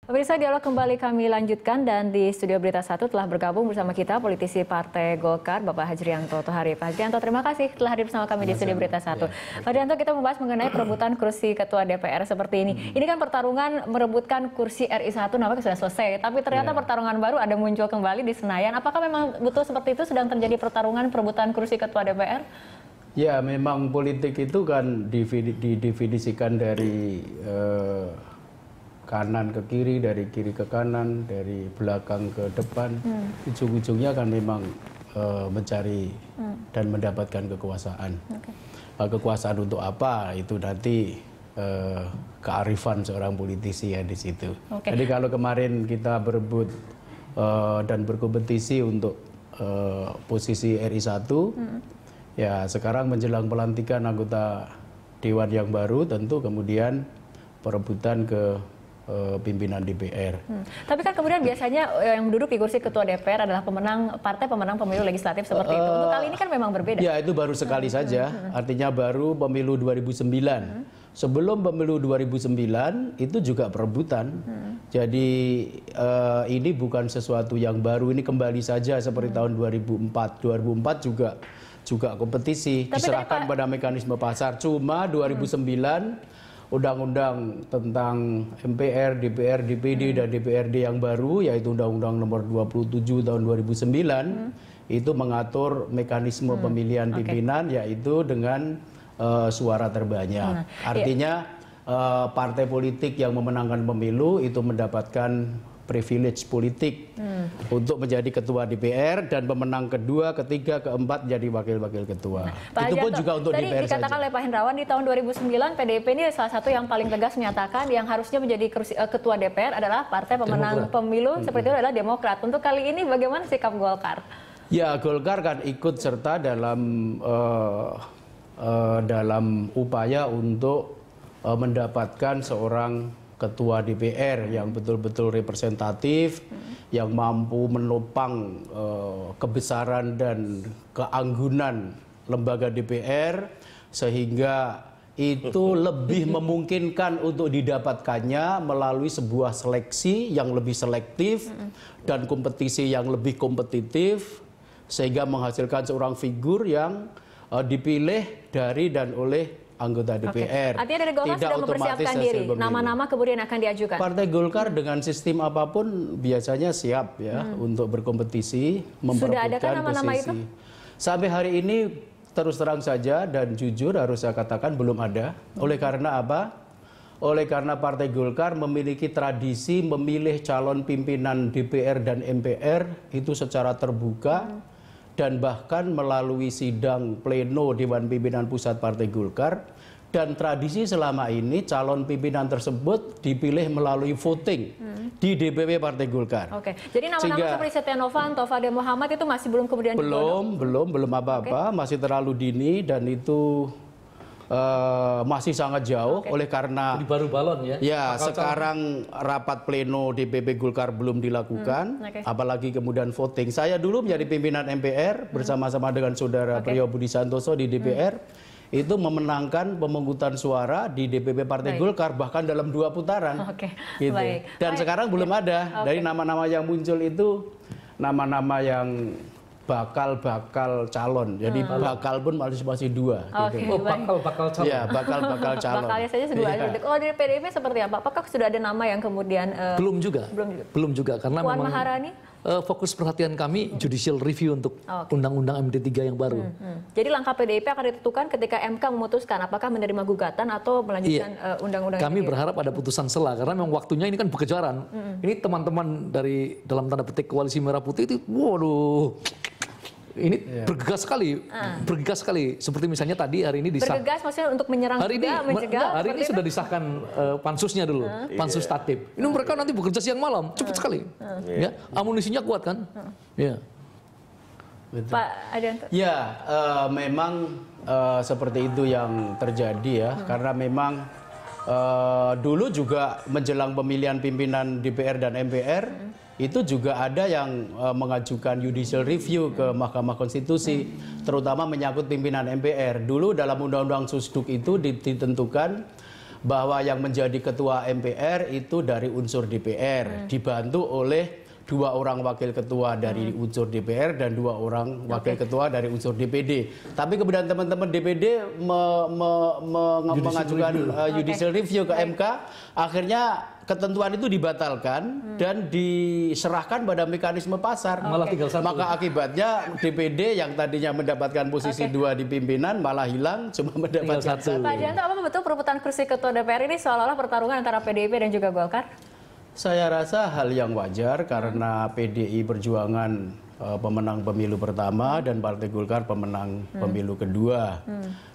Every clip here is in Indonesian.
Pemirsa, dialog kembali kami lanjutkan dan di studio Berita 1 telah bergabung bersama kita politisi Partai Golkar, Bapak Hajrianto Thohari. Pak Hajrianto, terima kasih telah hadir bersama kami di studio Berita 1. Pak Hajrianto, kita membahas mengenai perebutan kursi Ketua DPR seperti ini. Ini kan pertarungan merebutkan kursi RI 1 nampaknya sudah selesai, tapi ternyata pertarungan baru ada muncul kembali di Senayan. Apakah memang betul seperti itu sedang terjadi pertarungan perebutan kursi Ketua DPR? Ya, memang politik itu kan didefinisikan dari kanan ke kiri, dari kiri ke kanan, dari belakang ke depan. Ujung-ujungnya kan memang mencari dan mendapatkan kekuasaan. Kekuasaan untuk apa? Itu nanti kearifan seorang politisi ya di situ. Jadi kalau kemarin kita berebut dan berkompetisi untuk posisi RI 1, ya sekarang menjelang pelantikan anggota Dewan yang baru, tentu kemudian perebutan ke pimpinan DPR. Tapi kan kemudian biasanya yang duduk di kursi Ketua DPR adalah partai pemenang pemilu legislatif seperti itu. Untuk kali ini kan memang berbeda. Ya, itu baru sekali saja. Artinya baru pemilu 2009. Sebelum pemilu 2009 itu juga perebutan. Jadi ini bukan sesuatu yang baru. Ini kembali saja seperti tahun 2004. 2004 juga kompetisi. Diserahkan pada mekanisme pasar. Cuma 2009 Undang-undang tentang MPR, DPR, DPD, dan DPRD yang baru, yaitu Undang-Undang Nomor 27 Tahun 2009, itu mengatur mekanisme pemilihan pimpinan, yaitu dengan suara terbanyak. Artinya partai politik yang memenangkan pemilu itu mendapatkan privilege politik untuk menjadi ketua DPR, dan pemenang kedua, ketiga, keempat jadi wakil-wakil ketua. Pak Itu pun Hajrianto, juga untuk tadi DPR dikatakan saja. oleh Pak Hendrawan di tahun 2009 PDIP ini salah satu yang paling tegas menyatakan yang harusnya menjadi ketua DPR adalah partai pemenang pemilu seperti itu adalah Demokrat. Untuk kali ini bagaimana sikap Golkar? Ya, Golkar kan ikut serta dalam upaya untuk mendapatkan seorang ketua DPR yang betul-betul representatif, yang mampu menopang kebesaran dan keanggunan lembaga DPR, sehingga itu lebih memungkinkan untuk didapatkannya melalui sebuah seleksi yang lebih selektif dan kompetisi yang lebih kompetitif, sehingga menghasilkan seorang figur yang dipilih dari dan oleh anggota DPR. Artinya dari Golkar sudah mempersiapkan diri, nama-nama kemudian akan diajukan. Partai Golkar dengan sistem apapun biasanya siap ya untuk berkompetisi, memperebutkan posisi. Sampai hari ini terus terang saja dan jujur harus saya katakan belum ada. Oleh karena apa? Oleh karena Partai Golkar memiliki tradisi memilih calon pimpinan DPR dan MPR itu secara terbuka, dan bahkan melalui sidang pleno Dewan Pimpinan Pusat Partai Golkar, dan tradisi selama ini calon pimpinan tersebut dipilih melalui voting di DPP Partai Golkar. Jadi nama-nama seperti Setia Novanto, Fadil Muhammad itu masih belum kemudian belum apa-apa, masih terlalu dini dan itu masih sangat jauh. Oleh karena jadi baru balon ya. Ya, sekarang rapat pleno DPP Golkar belum dilakukan, apalagi kemudian voting. Saya dulu menjadi pimpinan MPR bersama-sama dengan saudara Priyo Budi Santoso di DPR, itu memenangkan pemungutan suara di DPP Partai Golkar bahkan dalam 2 putaran. Gitu. Dan sekarang belum ada. Dari nama-nama yang muncul itu nama-nama yang bakal calon. Jadi bakal pun masih 2. Gitu. Bakal calon. Ya, bakal calon. Bakalnya saja dua. Oh, di PDIP seperti apa? Apakah sudah ada nama yang kemudian Belum juga karena Puan memang Maharani? Fokus perhatian kami judicial review untuk undang-undang MD3 yang baru. Jadi langkah PDIP akan ditentukan ketika MK memutuskan apakah menerima gugatan atau melanjutkan undang-undang. Kami berharap ada putusan sela karena memang waktunya ini kan berkejaran. Ini teman-teman dari dalam tanda petik Koalisi Merah Putih itu, waduh, ini bergegas sekali. Seperti misalnya tadi hari ini bergegas maksudnya untuk menyerang mencegah. Hari ini sudah disahkan pansusnya dulu, pansus tatip. Ini mereka nanti bekerja siang malam, cepat sekali. Ya, amunisinya kuat kan? Ya. Pak Hajrianto. Ya, memang seperti itu yang terjadi ya, karena memang dulu juga menjelang pemilihan pimpinan DPR dan MPR itu juga ada yang mengajukan judicial review ke Mahkamah Konstitusi, terutama menyangkut pimpinan MPR. Dulu dalam Undang-Undang Susduk itu ditentukan bahwa yang menjadi ketua MPR itu dari unsur DPR, dibantu oleh 2 orang wakil ketua dari unsur DPR dan 2 orang wakil ketua dari unsur DPD. Tapi kemudian teman-teman DPD mengajukan judicial review ke MK, akhirnya ketentuan itu dibatalkan dan diserahkan pada mekanisme pasar. Malah tinggal 1. Maka akibatnya DPD yang tadinya mendapatkan posisi 2 di pimpinan malah hilang, cuma mendapatkan 1. Pak Hajrianto, apa betul perebutan kursi ketua DPR ini seolah-olah pertarungan antara PDIP dan juga Golkar? Saya rasa hal yang wajar karena PDI Perjuangan pemenang pemilu pertama dan Partai Golkar pemenang pemilu kedua.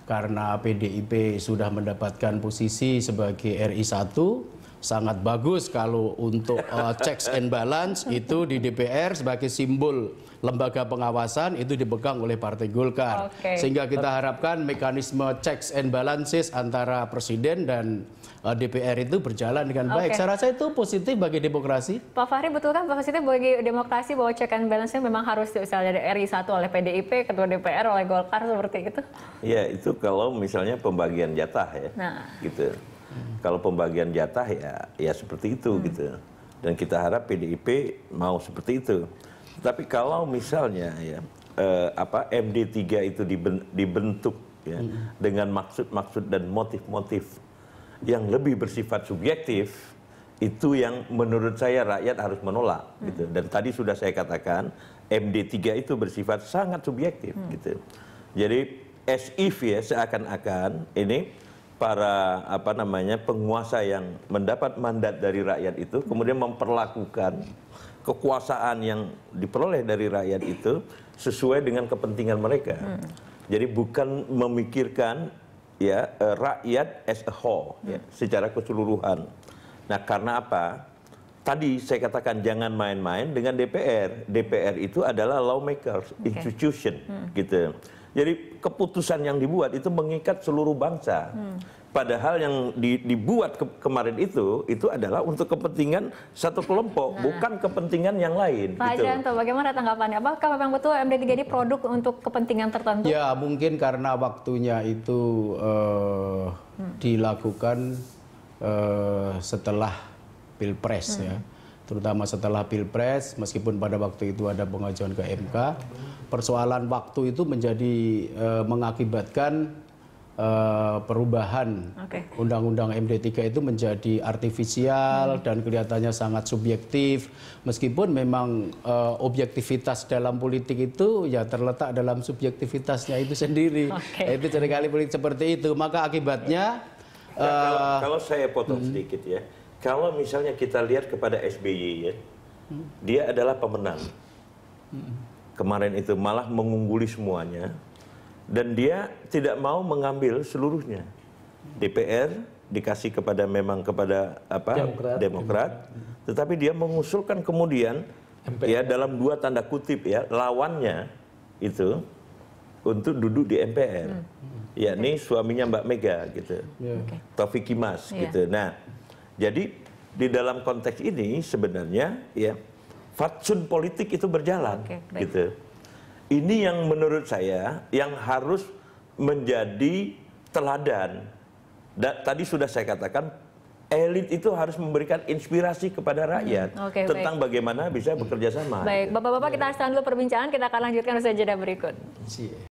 Karena PDIP sudah mendapatkan posisi sebagai RI 1, sangat bagus kalau untuk checks and balance itu di DPR sebagai simbol lembaga pengawasan itu dipegang oleh Partai Golkar. Sehingga kita harapkan mekanisme checks and balances antara Presiden dan DPR itu berjalan dengan baik. Saya rasa itu positif bagi demokrasi. Pak Fahri, betul kan positif bagi demokrasi bahwa check and balance-nya memang harus misalnya dari RI 1 oleh PDIP, ketua DPR oleh Golkar seperti itu? Ya, itu kalau misalnya pembagian jatah ya. Gitu. Kalau pembagian jatah ya seperti itu gitu. Dan kita harap PDIP mau seperti itu. Tapi kalau misalnya ya MD3 itu dibentuk ya dengan maksud-maksud dan motif-motif yang lebih bersifat subjektif, itu yang menurut saya rakyat harus menolak gitu. Dan tadi sudah saya katakan MD3 itu bersifat sangat subjektif gitu. Jadi as if ya seakan-akan ini para penguasa yang mendapat mandat dari rakyat itu kemudian memperlakukan kekuasaan yang diperoleh dari rakyat itu sesuai dengan kepentingan mereka. Jadi bukan memikirkan ya rakyat as a whole ya, secara keseluruhan. Nah, karena apa? Tadi saya katakan jangan main-main dengan DPR. DPR itu adalah lawmakers, institution gitu. Jadi keputusan yang dibuat itu mengikat seluruh bangsa. Padahal yang dibuat kemarin itu adalah untuk kepentingan satu kelompok, bukan kepentingan yang lain. Pak Hajrianto, bagaimana tanggapannya? Apakah memang betul MD3 ini produk untuk kepentingan tertentu? Ya, mungkin karena waktunya itu dilakukan setelah Pilpres ya. Terutama setelah Pilpres, meskipun pada waktu itu ada pengajuan ke MK, persoalan waktu itu menjadi mengakibatkan perubahan Undang-Undang MD3 itu menjadi artifisial dan kelihatannya sangat subjektif, meskipun memang objektivitas dalam politik itu ya terletak dalam subjektivitasnya itu sendiri. Itu seringkali politik seperti itu, maka akibatnya kalau saya potong sedikit ya, kalau misalnya kita lihat kepada SBY ya, dia adalah pemenang kemarin itu, malah mengungguli semuanya. Dan dia tidak mau mengambil seluruhnya. DPR dikasih kepada Demokrat, tetapi dia mengusulkan kemudian ya dalam 2 tanda kutip ya lawannya itu untuk duduk di MPR. Yakni suaminya Mbak Mega gitu. Taufik Kimas gitu. Nah, jadi di dalam konteks ini sebenarnya ya fatsun politik itu berjalan gitu. Ini yang menurut saya yang harus menjadi teladan. Tadi sudah saya katakan, elit itu harus memberikan inspirasi kepada rakyat tentang bagaimana bisa bekerja sama. Baik, Bapak-Bapak kita harus tahan dulu perbincangan, kita akan lanjutkan usai jeda berikut.